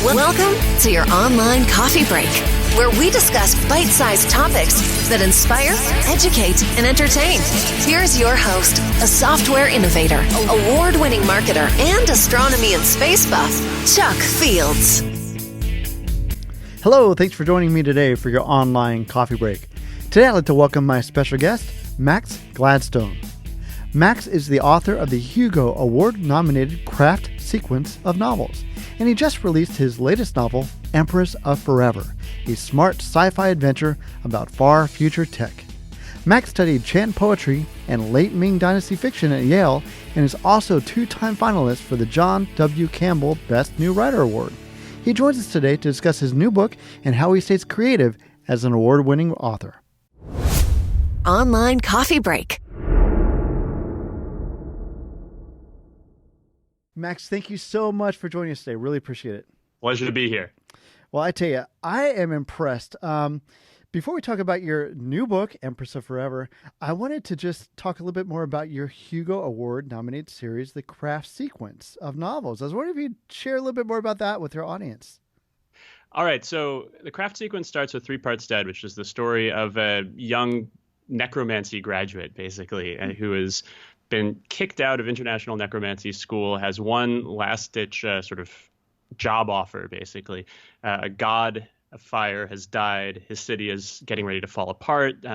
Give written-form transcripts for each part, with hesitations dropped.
Welcome to your online coffee break, where we discuss bite-sized topics that inspire, educate, and entertain. Here's your host, a software innovator, award-winning marketer, and astronomy and space buff, Chuck Fields. Hello, thanks for joining me today for your online coffee break. Today I'd like to welcome my special guest, Max Gladstone. Max is the author of the Hugo Award-nominated Craft Sequence of novels, and he just released his latest novel, EMPRESS of FOREVER, a smart sci-fi adventure about far future tech. Max studied chant poetry and late Ming dynasty fiction at Yale and is also two-time finalist for the John W. Campbell Best New Writer Award. He joins us today to discuss his new book and how he stays creative as an award-winning author. Online coffee break. Max, thank you so much for joining us today. Really appreciate it. Pleasure to be here. Well, I tell you, I am impressed. Before we talk about your new book, Empress of Forever, I wanted to just talk a little bit more about your Hugo Award-nominated series, The Craft Sequence of novels. I was wondering if you'd share a little bit more about that with your audience. All right. So the Craft Sequence starts with Three Parts Dead, which is the story of a young necromancy graduate, basically, who has been kicked out of international necromancy school, has one last-ditch sort of job offer, basically. A god of fire has died. His city is getting ready to fall apart.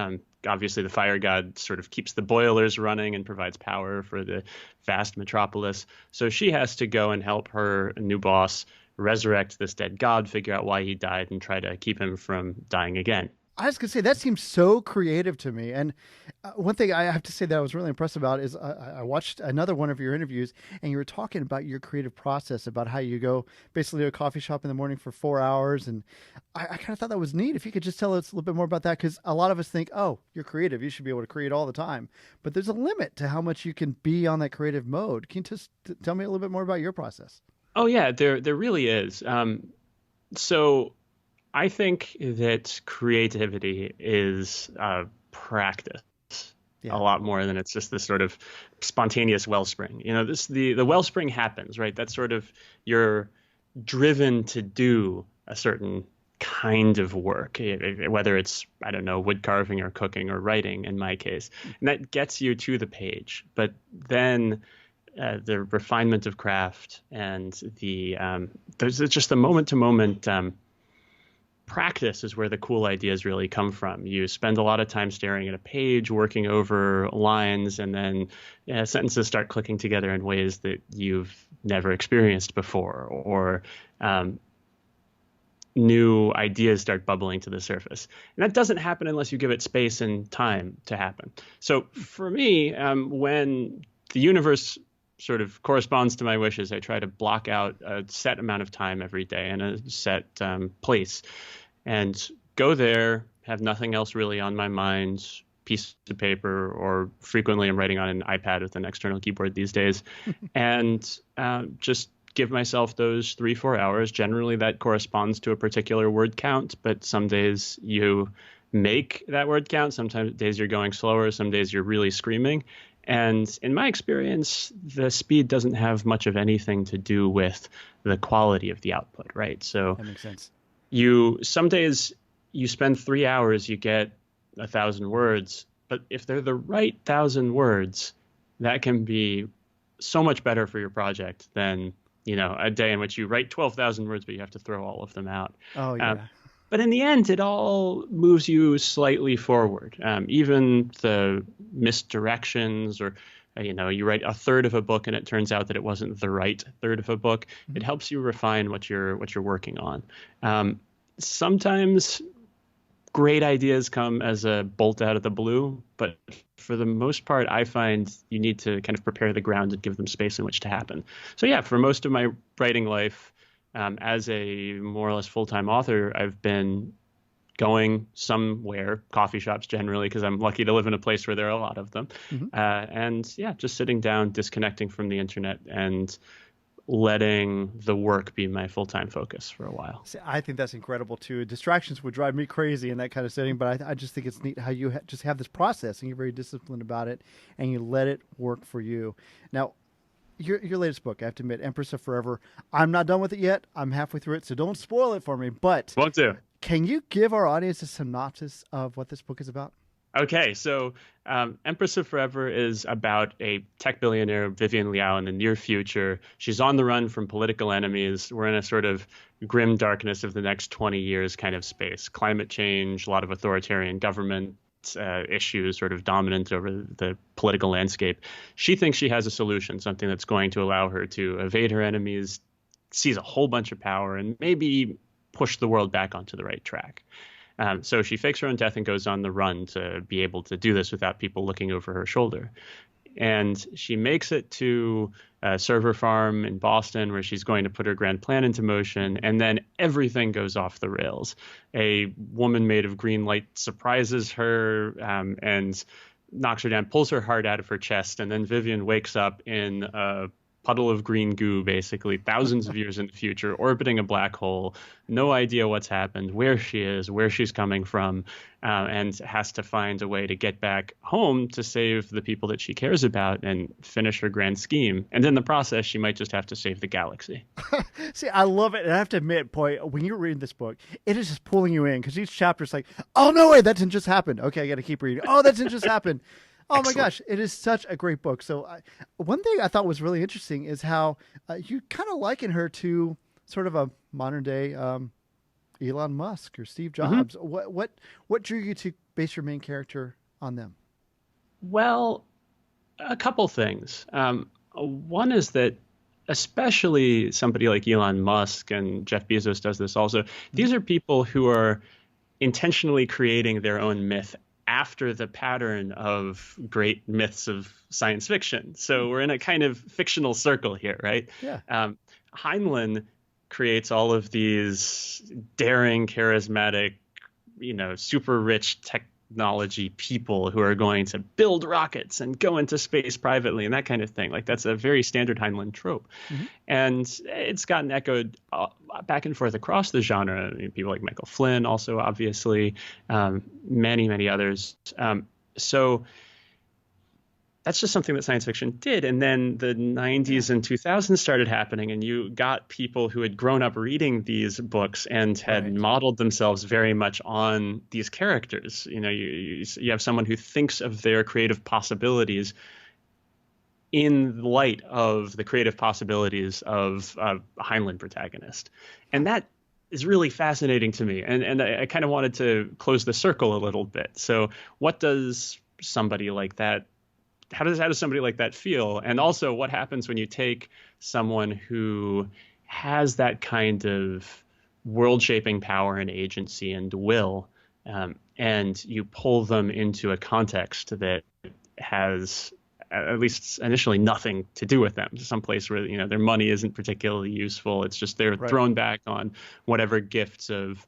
Obviously, the fire god sort of keeps the boilers running and provides power for the vast metropolis. So she has to go and help her new boss resurrect this dead god, figure out why he died, and try to keep him from dying again. I was going to say, that seems so creative to me. And one thing I have to say that I was really impressed about is I watched another one of your interviews, and you were talking about your creative process, about how you go basically to a coffee shop in the morning for 4 hours. And I kind of thought that was neat. If you could just tell us a little bit more about that, because a lot of us think, oh, you're creative, you should be able to create all the time. But there's a limit to how much you can be on that creative mode. Can you just tell me a little bit more about your process? Oh, yeah, there really is. So I think that creativity is practice a lot more than it's just this sort of spontaneous wellspring. You know, the wellspring happens, right? That's sort of you're driven to do a certain kind of work, whether it's, I don't know, wood carving or cooking or writing in my case. And that gets you to the page. But then the refinement of craft and there's just the moment-to-moment practice is where the cool ideas really come from. You spend a lot of time staring at a page, working over lines, and then sentences start clicking together in ways that you've never experienced before, or new ideas start bubbling to the surface. And that doesn't happen unless you give it space and time to happen. So for me, when the universe sort of corresponds to my wishes, I try to block out a set amount of time every day in a set place and go there, have nothing else really on my mind, piece of paper, or frequently I'm writing on an iPad with an external keyboard these days, and just give myself those 3-4 hours. Generally, that corresponds to a particular word count, but some days you make that word count. Sometimes days you're going slower. Some days you're really screaming. And in my experience, the speed doesn't have much of anything to do with the quality of the output, right? So that makes sense. Some days you spend 3 hours, you get 1,000 words, but if they're the right 1,000 words, that can be so much better for your project than, you know, a day in which you write 12,000 words, but you have to throw all of them out. Oh, yeah. But in the end, it all moves you slightly forward. Even the misdirections, or you write a third of a book and it turns out that it wasn't the right third of a book. Mm-hmm. It helps you refine what you're working on. Sometimes great ideas come as a bolt out of the blue, but for the most part, I find you need to kind of prepare the ground and give them space in which to happen. So yeah, for most of my writing life, as a more or less full-time author, I've been going somewhere, coffee shops generally, because I'm lucky to live in a place where there are a lot of them. Mm-hmm. And yeah, just sitting down, disconnecting from the internet, and letting the work be my full-time focus for a while. See, I think that's incredible too. Distractions would drive me crazy in that kind of setting, but I just think it's neat how you just have this process and you're very disciplined about it and you let it work for you. Now, your latest book, I have to admit, Empress of Forever. I'm not done with it yet. I'm halfway through it, so don't spoil it for me. But Won't do. Can you give our audience a synopsis of what this book is about? Okay, so Empress of Forever is about a tech billionaire, Vivian Liao, in the near future. She's on the run from political enemies. We're in a sort of grim darkness of the next 20 years kind of space. Climate change, a lot of authoritarian government issues sort of dominant over the political landscape. She thinks she has a solution, something that's going to allow her to evade her enemies, seize a whole bunch of power, and maybe push the world back onto the right track. So she fakes her own death and goes on the run to be able to do this without people looking over her shoulder. And she makes it to a server farm in Boston where she's going to put her grand plan into motion. And then everything goes off the rails. A woman made of green light surprises her and knocks her down, pulls her heart out of her chest. And then Vivian wakes up in a puddle of green goo, basically, thousands of years in the future, orbiting a black hole, no idea what's happened, where she is, where she's coming from, and has to find a way to get back home to save the people that she cares about and finish her grand scheme. And in the process, she might just have to save the galaxy. See, I love it. And I have to admit, boy, when you're reading this book, it is just pulling you in because each chapter is like, oh, no way, that didn't just happen. Okay, I got to keep reading. Oh, that didn't just happen. Oh my gosh, it is such a great book. So one thing I thought was really interesting is how you kind of liken her to sort of a modern day Elon Musk or Steve Jobs. Mm-hmm. What drew you to base your main character on them? Well, a couple things. One is that especially somebody like Elon Musk, and Jeff Bezos does this also, these are people who are intentionally creating their own myth after the pattern of great myths of science fiction. So we're in a kind of fictional circle here, right? Yeah. Heinlein creates all of these daring, charismatic, super rich technology people who are going to build rockets and go into space privately and that kind of thing. Like that's a very standard Heinlein trope. Mm-hmm. And it's gotten echoed back and forth across the genre. People like Michael Flynn also, obviously, many, many others. So that's just something that science fiction did. And then the 90s and 2000s started happening, and you got people who had grown up reading these books and had modeled themselves very much on these characters. You have someone who thinks of their creative possibilities in light of the creative possibilities of a Heinlein protagonist. And that is really fascinating to me. And I kind of wanted to close the circle a little bit. So what does somebody like that, how does somebody like that feel? And also what happens when you take someone who has that kind of world-shaping power and agency and will, and you pull them into a context that has at least initially nothing to do with them, someplace where their money isn't particularly useful. It's just they're thrown back on whatever gifts of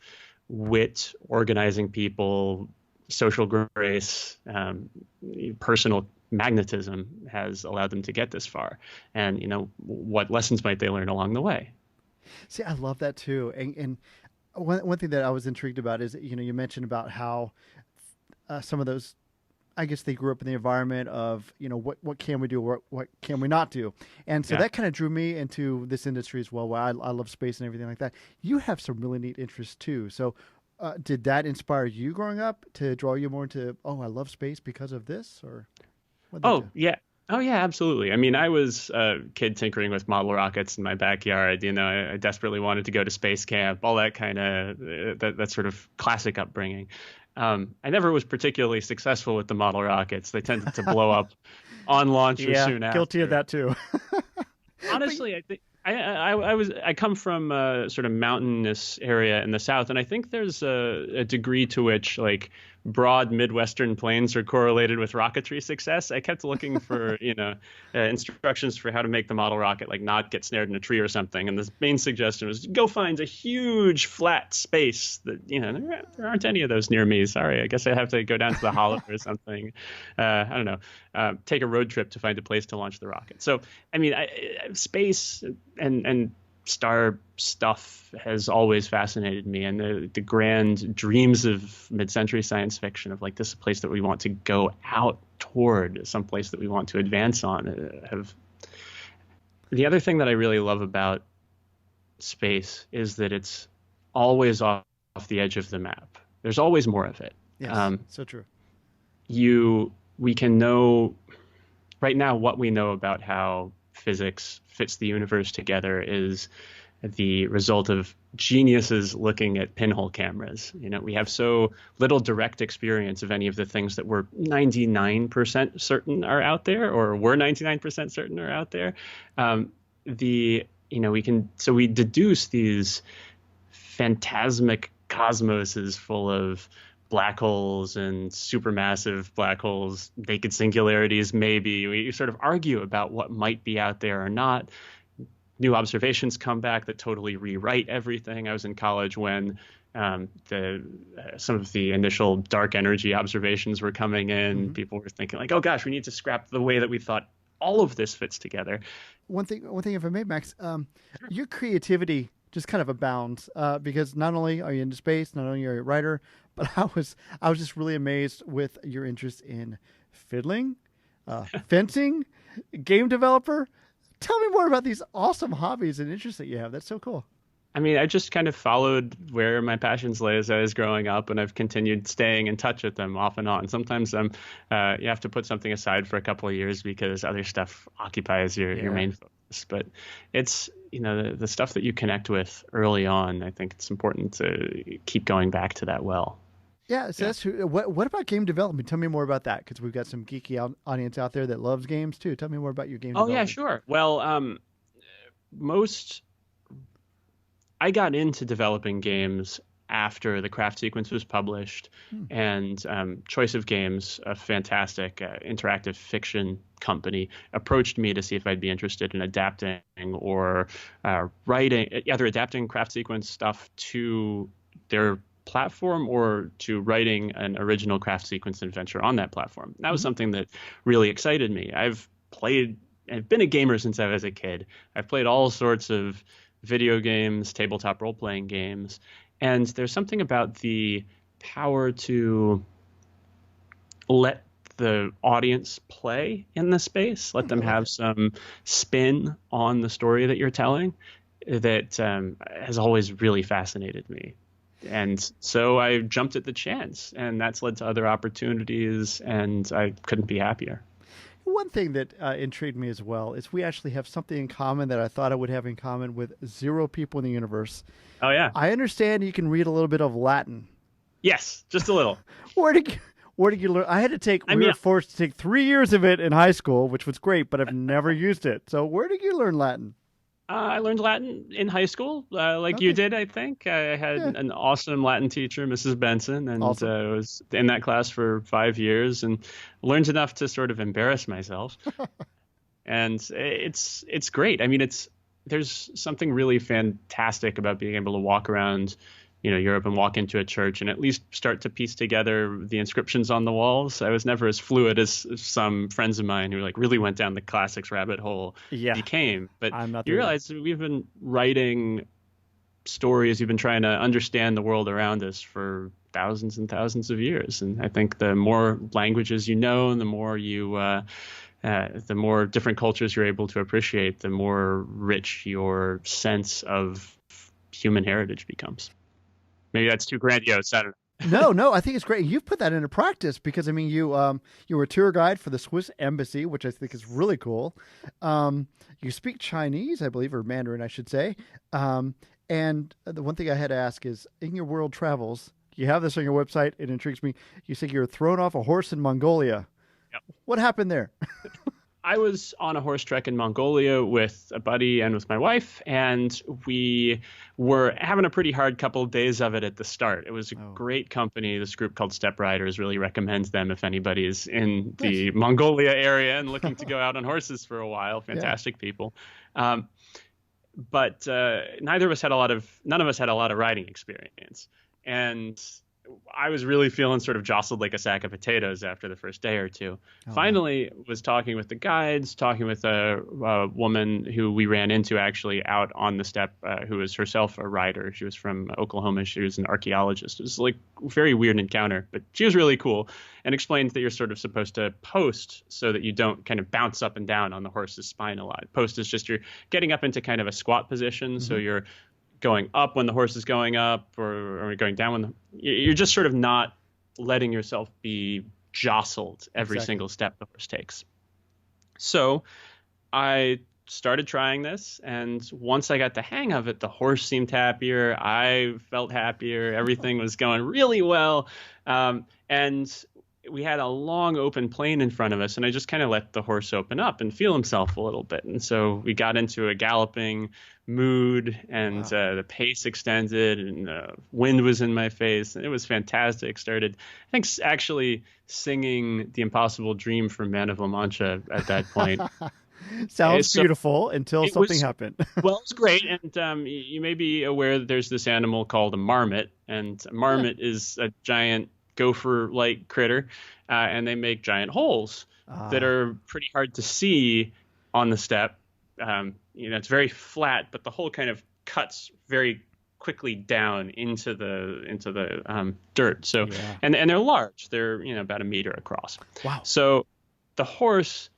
wit, organizing people, social grace, personal magnetism has allowed them to get this far. And what lessons might they learn along the way? See, I love that too. And one thing that I was intrigued about is you mentioned about how some of those, I guess they grew up in the environment of, what can we do? What can we not do? And so that kind of drew me into this industry as well, where I love space and everything like that. You have some really neat interests too. So did that inspire you growing up to draw you more into, I love space because of this? Or yeah. Oh, yeah, absolutely. I mean, I was a kid tinkering with model rockets in my backyard. I desperately wanted to go to space camp, all that kind of that sort of classic upbringing. I never was particularly successful with the model rockets. They tended to blow up on launch or soon after. Guilty of that too. Honestly, I think I come from a sort of mountainous area in the South, and I think there's a degree to which like broad Midwestern plains are correlated with rocketry success. I kept looking for instructions for how to make the model rocket like not get snared in a tree or something, and the main suggestion was go find a huge flat space that there aren't any of those near me. Sorry, I guess I have to go down to the hollow or something. I don't know. Take a road trip to find a place to launch the rocket. So I mean, space and star stuff has always fascinated me, and the grand dreams of mid-century science fiction of like this is a place that we want to go out toward, some place that we want to advance on, have The other thing that I really love about space is that it's always off the edge of the map. There's always more of it. Yes, so true. We can know right now what we know about how physics fits the universe together is the result of geniuses looking at pinhole cameras. We have so little direct experience of any of the things that we're 99% certain are out there, or we're 99% certain are out there. We deduce these phantasmic cosmoses full of black holes and supermassive black holes, naked singularities, maybe. We sort of argue about what might be out there or not. New observations come back that totally rewrite everything. I was in college when some of the initial dark energy observations were coming in. Mm-hmm. People were thinking like, oh gosh, we need to scrap the way that we thought all of this fits together. One thing, if I may, Max, your creativity just kind of abounds because not only are you into space, not only are you a writer, but I was just really amazed with your interest in fiddling, fencing, game developer. Tell me more about these awesome hobbies and interests that you have. That's so cool. I mean, I just kind of followed where my passions lay as I was growing up, and I've continued staying in touch with them off and on. Sometimes you have to put something aside for a couple of years because other stuff occupies your main focus. But it's, the stuff that you connect with early on, I think it's important to keep going back to that well. Yeah, so that's true. What about game development? Tell me more about that, because we've got some geeky audience out there that loves games too. Tell me more about your game development. Oh, yeah, sure. Well, I got into developing games after the Craft Sequence was published, and Choice of Games, a fantastic interactive fiction company, approached me to see if I'd be interested in adapting or writing, either adapting Craft Sequence stuff to their platform or to writing an original Craft Sequence adventure on that platform. That was something that really excited me. I've been a gamer since I was a kid. I've played all sorts of video games, tabletop role-playing games, and there's something about the power to let the audience play in the space, let them have some spin on the story that you're telling, that has always really fascinated me. And so I jumped at the chance, and that's led to other opportunities, and I couldn't be happier. One thing that intrigued me as well is we actually have something in common that I thought I would have in common with zero people in the universe. Oh, yeah. I understand you can read a little bit of Latin. Yes, just a little. Where did you learn? We were forced to take 3 years of it in high school, which was great, but I've never used it. So where did you learn Latin? I learned Latin in high school, you did, I think. I had an awesome Latin teacher, Mrs. Benson, and I was in that class for 5 years and learned enough to sort of embarrass myself. And it's great. I mean, there's something really fantastic about being able to walk around Europe and walk into a church and at least start to piece together the inscriptions on the walls. I was never as fluid as some friends of mine who really went down the classics rabbit hole became. But you realize we've been writing stories, we've been trying to understand the world around us for thousands and thousands of years. And I think the more languages you know, and the more the more different cultures you're able to appreciate, the more rich your sense of human heritage becomes. Maybe that's too grandiose. I don't know. No, I think it's great. You've put that into practice because, I mean, you were a tour guide for the Swiss embassy, which I think is really cool. You speak Chinese, I believe, or Mandarin, I should say. And the one thing I had to ask is, in your world travels, you have this on your website. It intrigues me. You say you were thrown off a horse in Mongolia. Yep. What happened there? I was on a horse trek in Mongolia with a buddy and with my wife, and we were having a pretty hard couple of days of it at the start. It was a great company. This group called Step Riders really recommends them if anybody is in the Mongolia area and looking to go out on horses for a while. Fantastic people. But none of us had a lot of riding experience. And I was really feeling sort of jostled like a sack of potatoes after the first day or two. Finally, was talking with the guides, talking with a woman who we ran into actually out on the steppe, who was herself a writer. She was from Oklahoma. She was an archaeologist. It was like a very weird encounter, but she was really cool and explained that you're sort of supposed to post so that you don't kind of bounce up and down on the horse's spine a lot. Post is just you're getting up into kind of a squat position. Mm-hmm. So you're going up when the horse is going up or going down when you're just sort of not letting yourself be jostled every single step the horse takes. So I started trying this, and once I got the hang of it, the horse seemed happier. I felt happier. Everything was going really well. And we had a long open plain in front of us, and I just kind of let the horse open up and feel himself a little bit. And so we got into a galloping mood, and the pace extended, and the wind was in my face, and it was fantastic. Started, I think, actually singing The Impossible Dream from Man of La Mancha at that point. Sounds beautiful until something happened. Well, it's great. And you may be aware that there's this animal called a marmot, and a marmot is a giant gopher-like critter, and they make giant holes that are pretty hard to see on the steppe. It's very flat, but the hole kind of cuts very quickly down into the dirt. So, and they're large. They're about a meter across. Wow. So the horse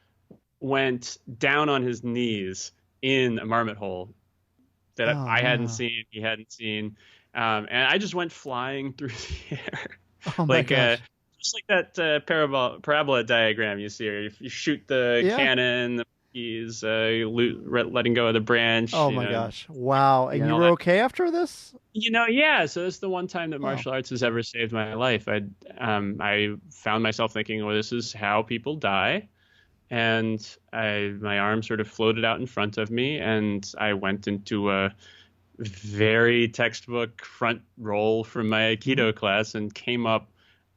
went down on his knees in a marmot hole that I hadn't seen, he hadn't seen, and I just went flying through the air. Oh my gosh. Just like that parabola diagram you see, or you shoot the cannon, he's letting go of the branch. Oh my gosh. Wow. And you were okay after this? Yeah. So it's the one time that martial arts has ever saved my life. I found myself thinking, well, this is how people die. And my arm sort of floated out in front of me, and I went into a very textbook front roll from my Aikido class and came up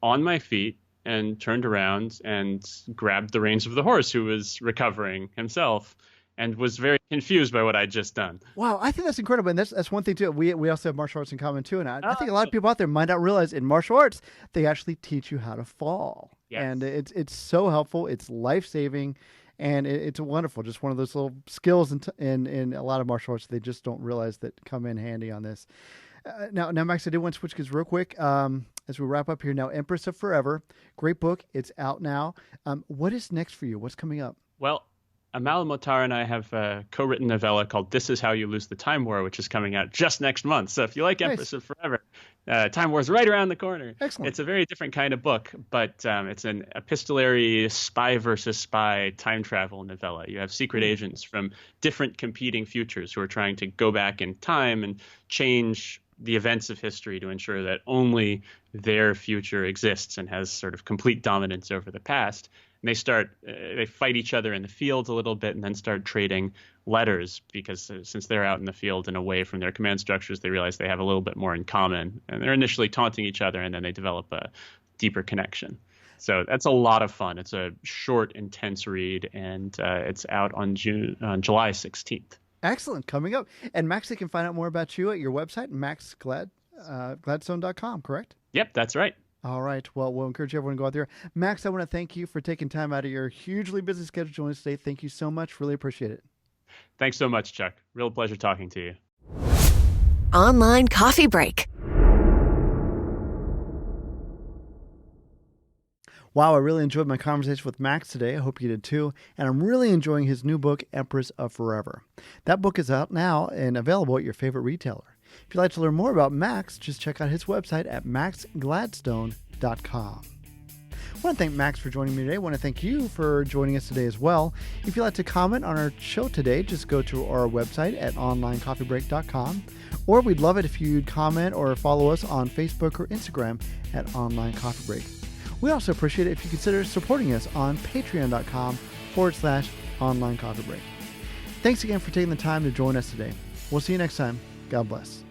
on my feet and turned around and grabbed the reins of the horse, who was recovering himself and was very confused by what I'd just done. Wow, I think that's incredible. And that's one thing, too. We also have martial arts in common, too. And I think a lot of people out there might not realize in martial arts, they actually teach you how to fall. Yes. And it's so helpful. It's life-saving. And it's wonderful. Just one of those little skills in a lot of martial arts they just don't realize that come in handy on this. Now, Max, I did want to switch gears real quick as we wrap up here. Now, Empress of Forever, great book. It's out now. What is next for you? What's coming up? Well, Amal Motar and I have a co-written novella called This Is How You Lose the Time War, which is coming out just next month. So if you like Empress of Forever, Time War is right around the corner. Excellent. It's a very different kind of book, but it's an epistolary spy versus spy time travel novella. You have secret agents from different competing futures who are trying to go back in time and change the events of history to ensure that only their future exists and has sort of complete dominance over the past. And they fight each other in the field a little bit and then start trading letters because since they're out in the field and away from their command structures, they realize they have a little bit more in common. And they're initially taunting each other, and then they develop a deeper connection. So that's a lot of fun. It's a short, intense read, and it's out on July 16th. Excellent. Coming up. And Max, they can find out more about you at your website, Gladstone.com, correct? Yep, that's right. All right. Well, we'll encourage everyone to go out there. Max, I want to thank you for taking time out of your hugely busy schedule to join us today. Thank you so much. Really appreciate it. Thanks so much, Chuck. Real pleasure talking to you. Online coffee break. Wow, I really enjoyed my conversation with Max today. I hope you did too. And I'm really enjoying his new book, Empress of Forever. That book is out now and available at your favorite retailer. If you'd like to learn more about Max, just check out his website at maxgladstone.com. I want to thank Max for joining me today. I want to thank you for joining us today as well. If you'd like to comment on our show today, just go to our website at onlinecoffeebreak.com. Or we'd love it if you'd comment or follow us on Facebook or Instagram at Online Coffee Break. We also appreciate it if you consider supporting us on patreon.com/Online Coffee Break. Thanks again for taking the time to join us today. We'll see you next time. God bless.